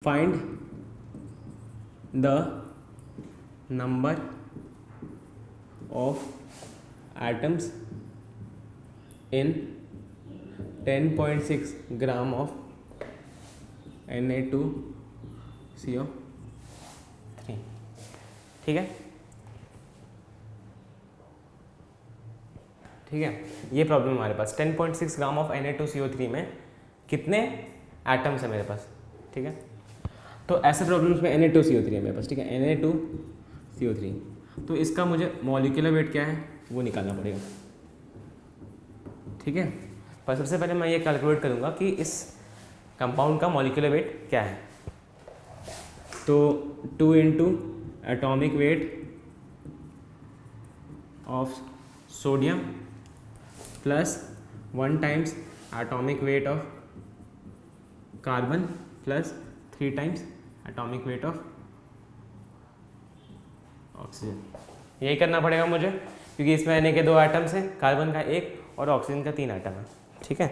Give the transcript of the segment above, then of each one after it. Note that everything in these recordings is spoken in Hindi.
find the number of atoms in 10.6 gram of Na2CO3। ठीक है, ठीक है, ये प्रॉब्लम हमारे पास 10.6 ग्राम ऑफ Na2CO3 में कितने एटम्स है मेरे पास। ठीक है, तो ऐसे प्रॉब्लम्स में Na2CO3 है मेरे पास। ठीक है, Na2CO3, तो इसका मुझे मॉलिक्यूलर वेट क्या है वो निकालना पड़ेगा। ठीक है, पर सबसे पहले मैं ये कैलकुलेट करूँगा कि इस कंपाउंड का मॉलिक्यूलर वेट क्या है। तो 2 into atomic weight of sodium plus 1 times atomic weight of carbon plus 3 times atomic weight of oxygen. यही करना पड़ेगा मुझे, क्योंकि इसमें Na के 2 एटम्स हैं, कार्बन का 1 और ऑक्सीजन का 3 एटम है। ठीक है,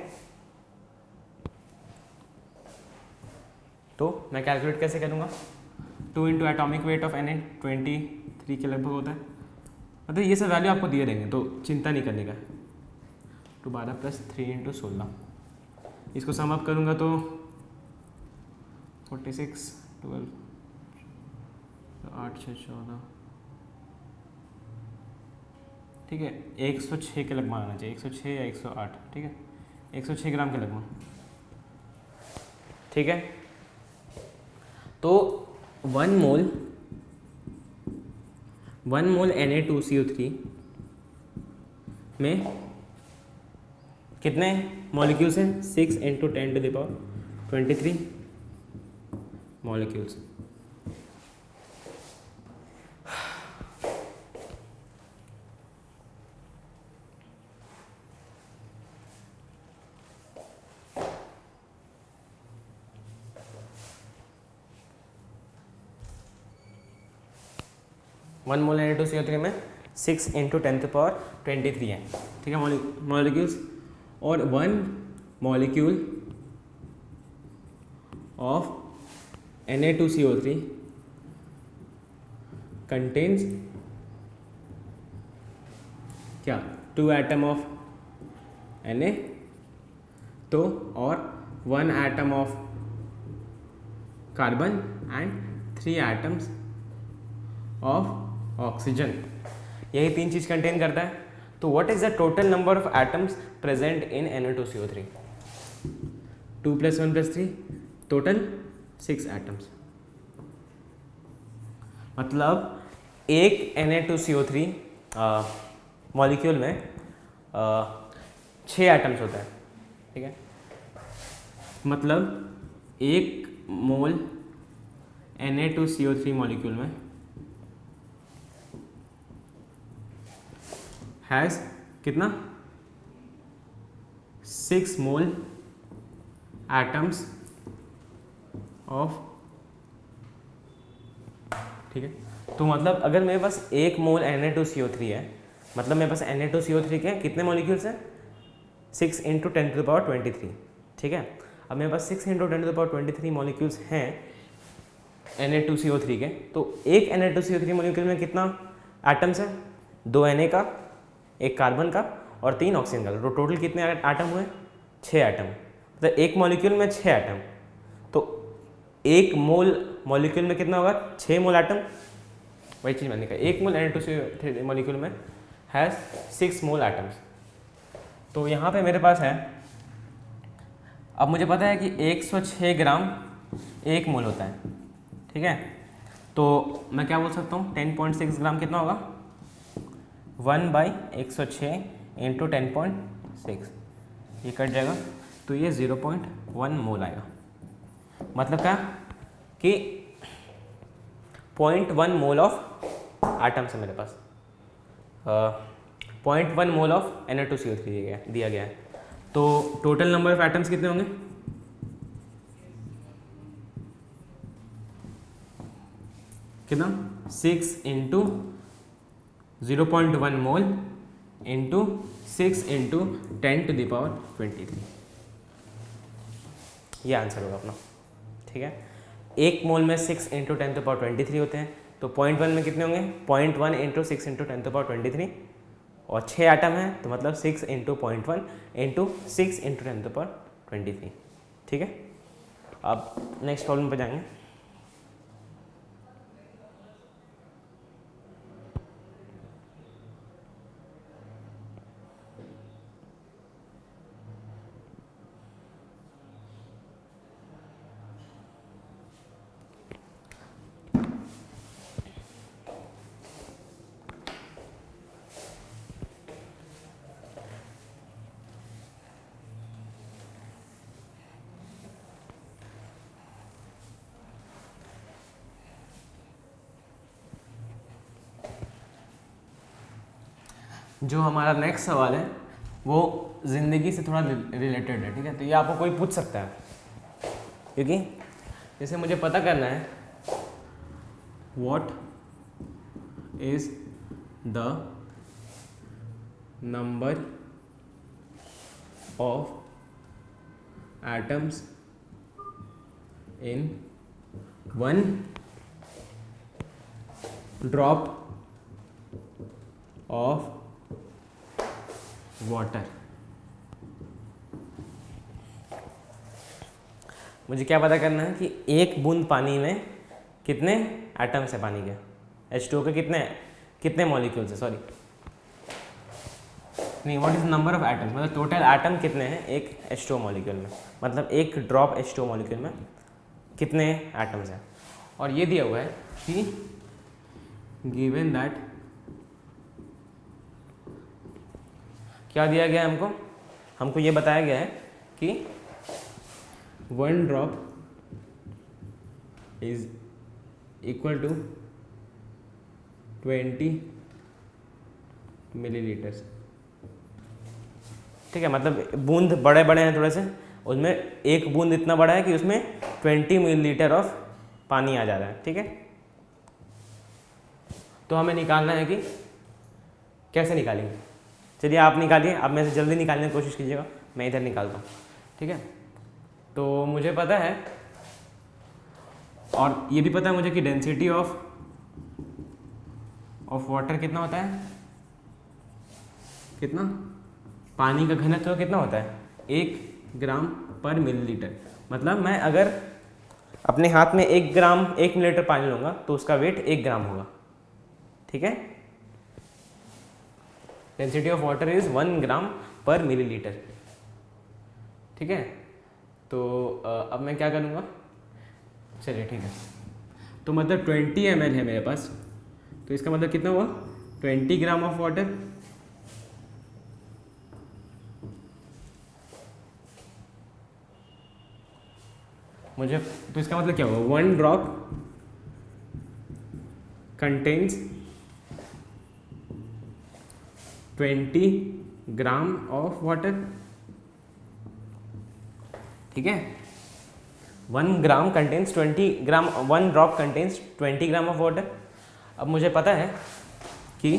तो मैं कैलकुलेट कैसे करूँगा। 2 into atomic weight of Na23 के लगभग होता है। मतलब ये सब वैल्यू आपको दिए देंगे, तो चिंता नहीं करने का। 2 12 प्लस 3 इंटू 16, इसको सम अप करूँगा तो 46 12 8 6 14। ठीक है, 106 के लगभग आना चाहिए, 106 या 108। ठीक है, 106 ग्राम के लगभग। ठीक है, तो 1 मोल Na2CO3 में कितने मॉलिक्यूल्स हैं? 6 into 10⁻23 molecules. One mole Na2CO3 में 6 इंटू 10⁻23 है। ठीक है, मॉलिक्यूल्स। और 1 मॉलिक्यूल ऑफ Na2CO3 कंटेन्स क्या? 2 एटम ऑफ Na, तो और 1 atom of carbon and 3 atoms of oxygen. यही 3 चीज़ कंटेन करता है। तो what is the total number of atoms present in Na2CO3? 2 + 1 + 3 total 6 atoms. मतलब एक Na2CO3 मॉलिक्यूल में 6 एटम्स होता है। ठीक है, मतलब 1 मोल Na2CO3 मॉलिक्यूल में हैज़ कितना? 6 मोल एटम्स ऑफ। ठीक है, तो मतलब अगर मेरे पास 1 मोल Na2CO3 है, मतलब मेरे पास Na2CO3 के कितने मॉलिक्यूल्स हैं? 6 इंटू 10⁻23। ठीक है, अब मेरे पास 6 इंटू 10⁻23 मॉलिक्यूल्स हैं Na2CO3 के, तो एक Na2CO3 मॉलिक्यूल में कितना एटम्स है? 2 Na का, 1 कार्बन का और 3 ऑक्सीजन का। तो टोटल कितने एटम हुए? 6 एटम। तो एक मॉलिक्यूल में 6 एटम, तो 1 मोल मॉलिक्यूल में कितना होगा? 6 मोल एटम। वही चीज़ मैंने कहा, 1 मोल Na2CO3 मॉलिक्यूल में हैज़ 6 मोल एटम्स। तो यहाँ पे मेरे पास है, अब मुझे पता है कि 106 ग्राम 1 मोल होता है। ठीक है, तो मैं क्या बोल सकता हूँ? 10.6 ग्राम कितना होगा? 1/106 इंटू 10.6, ये कट जाएगा, तो ये 0.1 मोल आएगा। मतलब क्या कि 0.1 मोल ऑफ एटम्स है मेरे पास। 0.1 मोल ऑफ Na2CO3 दिया गया है। तो टोटल नंबर ऑफ एटम्स कितने होंगे? कितना? 6 इंटू 0.1 मोल इंटू 6 इंटू 10⁻23, ये आंसर होगा अपना। ठीक है, एक मोल में 6 इंटू 10⁻23 होते हैं, तो 0.1 में कितने होंगे? 0.1 इंटू 6 इंटू 10⁻23, और 6 एटम है तो मतलब 6 इंटू 0.1 इंटू 6 इंटू 10⁻23। ठीक है, अब नेक्स्ट प्रॉब्लम पे जाएंगे। जो हमारा नेक्स्ट सवाल है वो ज़िंदगी से थोड़ा रिलेटेड है। ठीक है, तो ये आपको कोई पूछ सकता है, क्योंकि जैसे मुझे पता करना है what is the number of atoms in one drop of water. मुझे क्या पता करना है कि एक बूंद पानी में कितने एटम्स है पानी के, H2O के कितने मॉलिक्यूल्स है, सॉरी नहीं, what is number of atoms, मतलब टोटल एटम कितने हैं एक H2O मॉलिक्यूल में, मतलब एक ड्रॉप H2O मॉलिक्यूल में कितने एटम्स हैं। और ये दिया हुआ है कि गिवन दैट, क्या दिया गया है हमको ये बताया गया है कि 1 drop is equal to 20 millilitres. ठीक है, मतलब बूंद बड़े बड़े हैं थोड़े से, उसमें एक बूंद इतना बड़ा है कि उसमें 20 मिलीलीटर ऑफ पानी आ जा रहा है। ठीक है, तो हमें निकालना है कि कैसे निकालेंगे। चलिए आप निकालिए, आप में से जल्दी निकालने की कोशिश कीजिएगा, मैं इधर निकालता हूँ। ठीक है, तो मुझे पता है और ये भी पता है मुझे कि डेंसिटी ऑफ वाटर कितना होता है, कितना, पानी का घनत्व कितना होता है 1 ग्राम पर मिलीलीटर। मतलब मैं अगर अपने हाथ में 1 मिलीलीटर पानी लूँगा तो उसका वेट 1 ग्राम होगा। ठीक है, डेंसिटी ऑफ वाटर इज 1 ग्राम पर मिलीलीटर। ठीक है, तो अब मैं क्या करूँगा, चलिए ठीक है, तो मतलब 20 ml है मेरे पास, तो इसका मतलब कितना हुआ 20 ग्राम ऑफ वाटर, मुझे तो इसका मतलब क्या हुआ 1 drop contains 20 gram of water. ठीक है, 1 drop contains 20 gram of water. अब मुझे पता है कि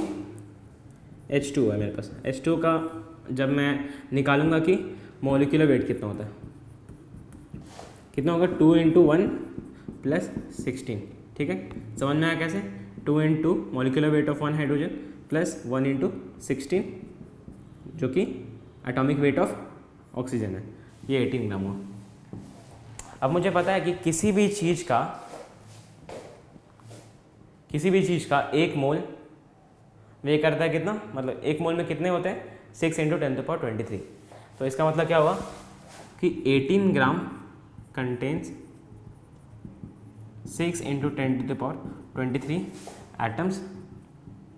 H2 है मेरे पास, H2 का जब मैं निकालूंगा कि मॉलिक्यूलर वेट कितना होता है, कितना होगा 2 × 1 + 16। ठीक है, समझ में आया कैसे, 2 × molecular weight of 1 hydrogen plus 1 × 16 जो कि एटॉमिक वेट ऑफ ऑक्सीजन है, ये 18 ग्राम हुआ। अब मुझे पता है कि किसी भी चीज़ का 1 मोल वे करता है कितना, मतलब 1 मोल में कितने होते हैं 6 × 10⁻23। तो इसका मतलब क्या हुआ कि 18 ग्राम कंटेन्स 6 × 10⁻23 एटम्स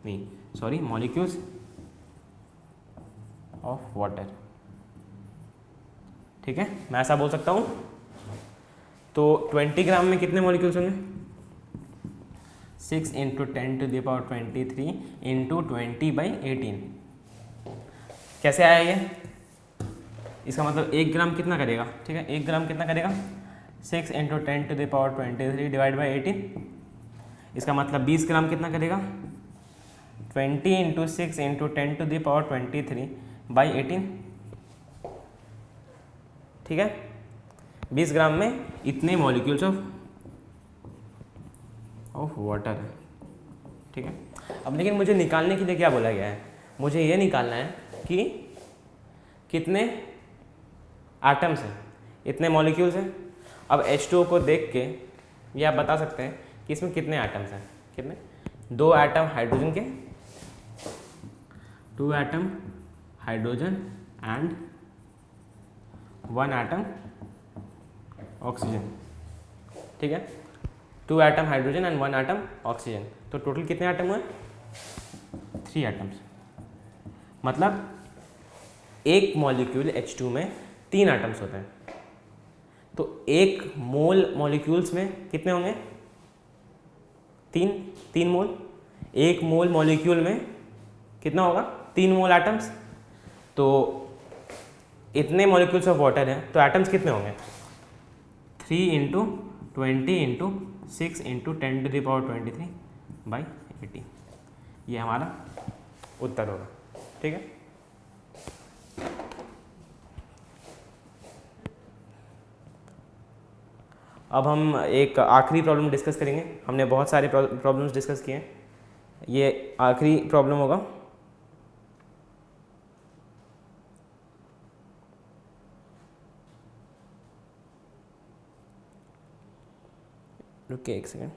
नहीं सॉरी मॉलिक्यूल्स ऑफ वाटर। ठीक है, मैं ऐसा बोल सकता हूँ। तो 20 ग्राम में कितने मॉलिक्यूल्स होंगे 6 × 10⁻23 × 20/18। कैसे आया ये, इसका मतलब 1 ग्राम कितना करेगा, ठीक है 1 ग्राम कितना करेगा 6 × 10⁻23 / 18। इसका मतलब 20 ग्राम कितना करेगा 20 × 6 × 10⁻23 / 18। ठीक है, 20 ग्राम में इतने मॉलिक्यूल्स ऑफ ऑफ वाटर है, ठीक है। अब लेकिन मुझे निकालने के लिए क्या बोला गया है, मुझे ये निकालना है कि कितने एटम्स हैं, इतने मॉलिक्यूल्स हैं। अब H2O को देख के ये आप बता सकते हैं कि इसमें कितने एटम्स हैं, कितने, 2 एटम हाइड्रोजन के, 2 atom hydrogen and 1 atom oxygen, ठीक है। 2 atom hydrogen and 1 atom oxygen, तो टोटल कितने एटम हुए, 3 एटम्स। मतलब एक मॉलिक्यूल H2 में 3 एटम्स होते हैं, तो 1 मोल मॉलिक्यूल्स में कितने होंगे, 3 मोल। 1 मोल मॉलिक्यूल में कितना होगा, 3 मोल एटम्स। तो इतने मॉलिक्यूल्स ऑफ वाटर हैं, तो एटम्स कितने होंगे, 3 इंटू 20 इंटू 6 इंटू 10⁻23/80, ये हमारा उत्तर होगा, ठीक है। अब हम एक आखिरी प्रॉब्लम डिस्कस करेंगे। हमने बहुत सारे प्रॉब्लम्स डिस्कस किए हैं, ये आखिरी प्रॉब्लम होगा। रुकिए एक सेकेंड।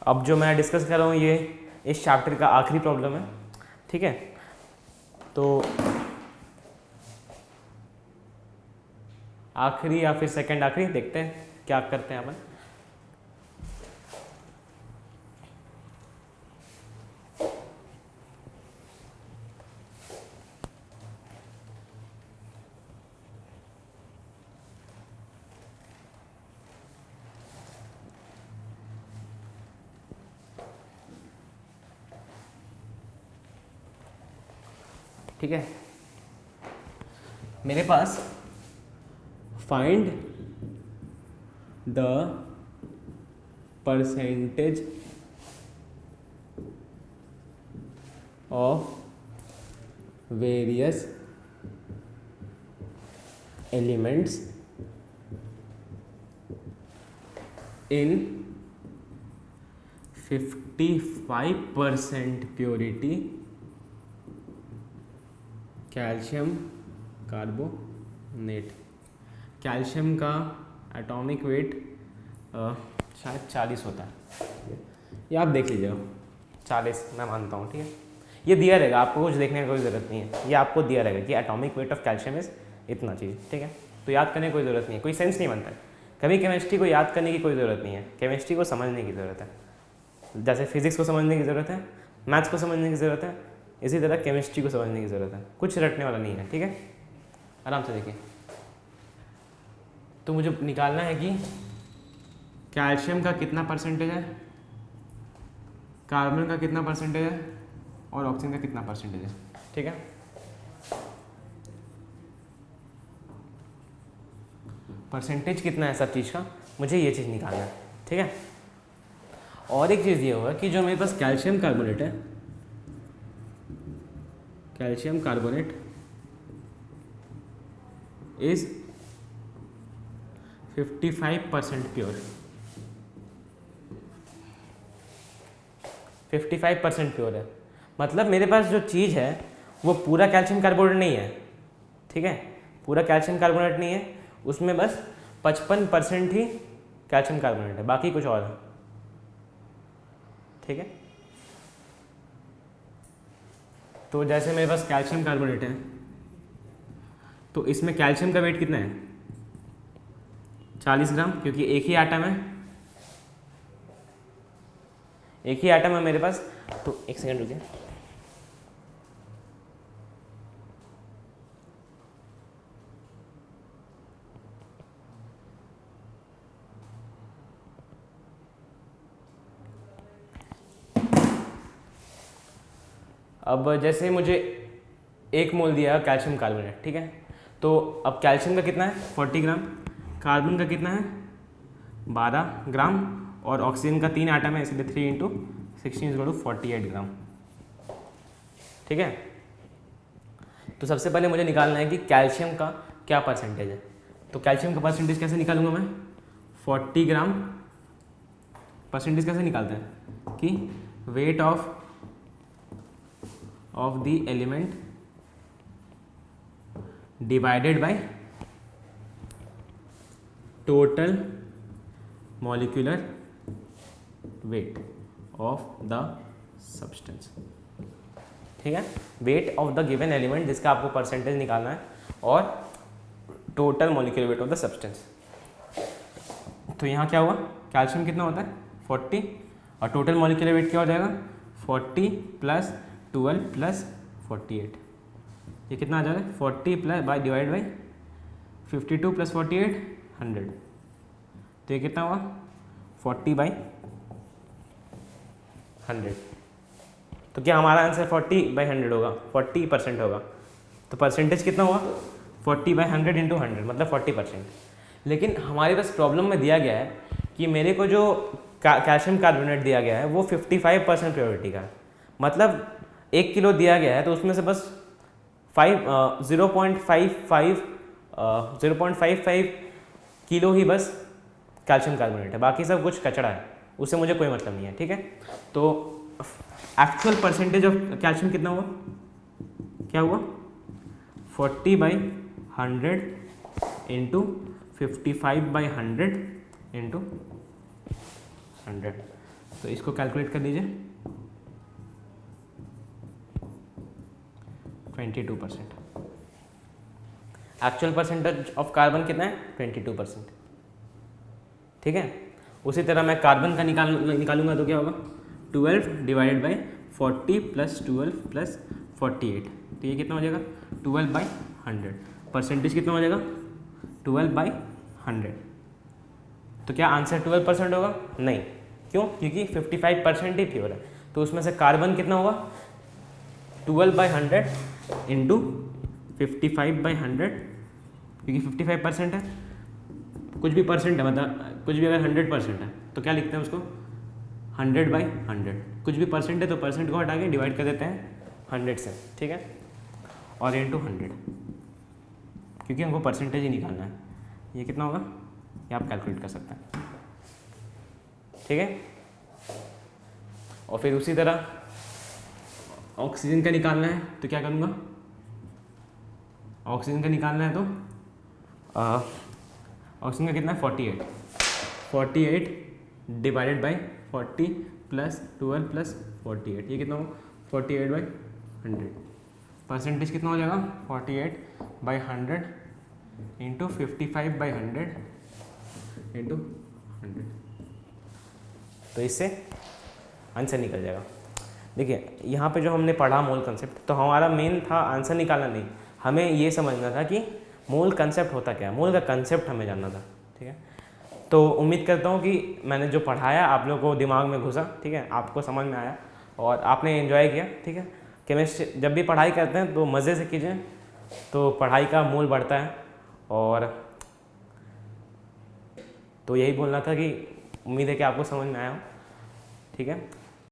अब जो मैं डिस्कस कर रहा हूँ ये इस चैप्टर का आखिरी प्रॉब्लम है, ठीक है। तो आखिरी या फिर सेकंड आखिरी, देखते हैं क्या करते हैं अपन। ठीक है, मेरे पास find the percentage of various elements in 55% purity calcium carbonate. Calcium का एटॉमिक वेट शायद 40 होता है, ये आप देख लीजिएगा, 40 मैं मानता हूँ, ठीक है। ये दिया रहेगा, आपको कुछ देखने की कोई ज़रूरत नहीं है, ये आपको दिया रहेगा कि atomic weight of calcium is इतना चीज़, ठीक है। तो याद करने की कोई ज़रूरत नहीं है, कोई सेंस नहीं बनता है। कभी केमिस्ट्री को याद करने की कोई ज़रूरत नहीं है, केमिस्ट्री को समझने की ज़रूरत है। जैसे फिजिक्स को समझने की ज़रूरत है, मैथ्स को समझने की ज़रूरत है, इसी तरह केमिस्ट्री को समझने की ज़रूरत है। कुछ रटने वाला नहीं है, ठीक है, आराम से देखिए। तो मुझे निकालना है कि कैल्शियम का कितना परसेंटेज है, कार्बन का कितना परसेंटेज है और ऑक्सीजन का कितना परसेंटेज है, ठीक है। परसेंटेज कितना है सब चीज़ का, मुझे ये चीज़ निकालना है, ठीक है। और एक चीज़ ये होगा कि जो मेरे पास कैल्शियम कार्बोनेट है, calcium carbonate is 55% pure, 55% pure है। मतलब मेरे पास जो चीज़ है वो पूरा कैल्शियम कार्बोनेट नहीं है, ठीक है, पूरा कैल्शियम कार्बोनेट नहीं है, उसमें बस 55% ही कैल्शियम कार्बोनेट है, बाकी कुछ और है, ठीक है। तो जैसे मेरे पास कैल्शियम कार्बोनेट है, तो इसमें कैल्शियम का वेट कितना है, 40 ग्राम, क्योंकि एक ही एटम है, एक ही एटम है मेरे पास। तो एक सेकंड रुकिए, अब जैसे मुझे 1 मोल दिया है कैल्शियम कार्बोनेट, ठीक है। तो अब कैल्शियम का कितना है 40 ग्राम, कार्बन का कितना है 12 ग्राम और ऑक्सीजन का 3 आइटम है, इसलिए 3 इंटू 16 = 48 ग्राम, ठीक है। तो सबसे पहले मुझे निकालना है कि कैल्शियम का क्या परसेंटेज है। तो कैल्शियम का परसेंटेज कैसे निकालूंगा मैं, 40 ग्राम परसेंटेज कैसे निकालते हैं कि weight of the element divided by total molecular weight of the substance, ठीक है। Weight of the given element जिसका आपको परसेंटेज निकालना है और total molecular weight of the substance. तो यहाँ क्या हुआ, कैल्शियम कितना होता है 40 और टोटल मॉलिक्यूलर वेट क्या हो जाएगा 40 + 12 + 48, ये कितना आ जाएगा 40 प्लस बाई डिवाइड बाई 52 + 48 100, तो ये कितना हुआ 40/100। तो क्या हमारा आंसर 40/100 होगा, 40% होगा। तो परसेंटेज कितना हुआ 40/100 × 100 मतलब 40%। लेकिन हमारे पास प्रॉब्लम में दिया गया है कि मेरे को जो कैल्शियम कार्बोनेट दिया गया है वो 55% प्योरिटी का है, मतलब 1 किलो दिया गया है तो उसमें से बस 0.55 किलो ही बस कैल्शियम कार्बोनेट है, बाकी सब कुछ कचड़ा है, उससे मुझे कोई मतलब नहीं है, ठीक है। तो एक्चुअल परसेंटेज ऑफ कैल्शियम कितना हुआ, क्या हुआ 40/100 इंटू 55/100 इंटू 100। तो इसको कैलकुलेट कर लीजिए 22%। एक्चुअल परसेंटेज ऑफ कार्बन कितना है 22%, ठीक है। उसी तरह मैं कार्बन का निकालूंगा तो क्या होगा 12 डिवाइडेड बाई 40 + 12 + 48, तो ये कितना हो जाएगा 12/100। परसेंटेज कितना हो जाएगा 12/100। तो क्या आंसर 12% होगा, नहीं, क्यों, क्योंकि 55% ही प्योर है। तो उसमें से कार्बन कितना होगा 12/100 इंटू 55/100, क्योंकि 55% है, कुछ भी परसेंट है मतलब कुछ भी अगर 100% है तो क्या लिखते हैं उसको 100/100, कुछ भी परसेंट है तो परसेंट को हटा के डिवाइड कर देते हैं 100 से, ठीक है, और इंटू 100, क्योंकि हमको परसेंटेज ही निकालना है। ये कितना होगा ये आप कैलकुलेट कर सकते हैं, ठीक है। और फिर उसी तरह ऑक्सीजन का निकालना है तो क्या करूँगा, ऑक्सीजन का निकालना है तो ऑक्सीजन का कितना है 48 डिवाइडेड बाई 40 + 12 + 48, ये कितना होगा 48/100। परसेंटेज कितना हो जाएगा 48/100 इंटू 55/100 इंटू 100, तो इससे आंसर निकल जाएगा। देखिए यहाँ पे जो हमने पढ़ा मोल कंसेप्ट, तो हमारा मेन था आंसर निकालना नहीं, हमें ये समझना था कि मोल कंसेप्ट होता क्या है, मोल का कंसेप्ट हमें जानना था, ठीक है। तो उम्मीद करता हूँ कि मैंने जो पढ़ाया आप लोगों को दिमाग में घुसा, ठीक है, आपको समझ में आया और आपने एंजॉय किया, ठीक है। केमिस्ट्री जब भी पढ़ाई करते हैं तो मज़े से कीजिए, तो पढ़ाई का मोल बढ़ता है। और तो यही बोलना था कि उम्मीद है कि आपको समझ में आया हो, ठीक है।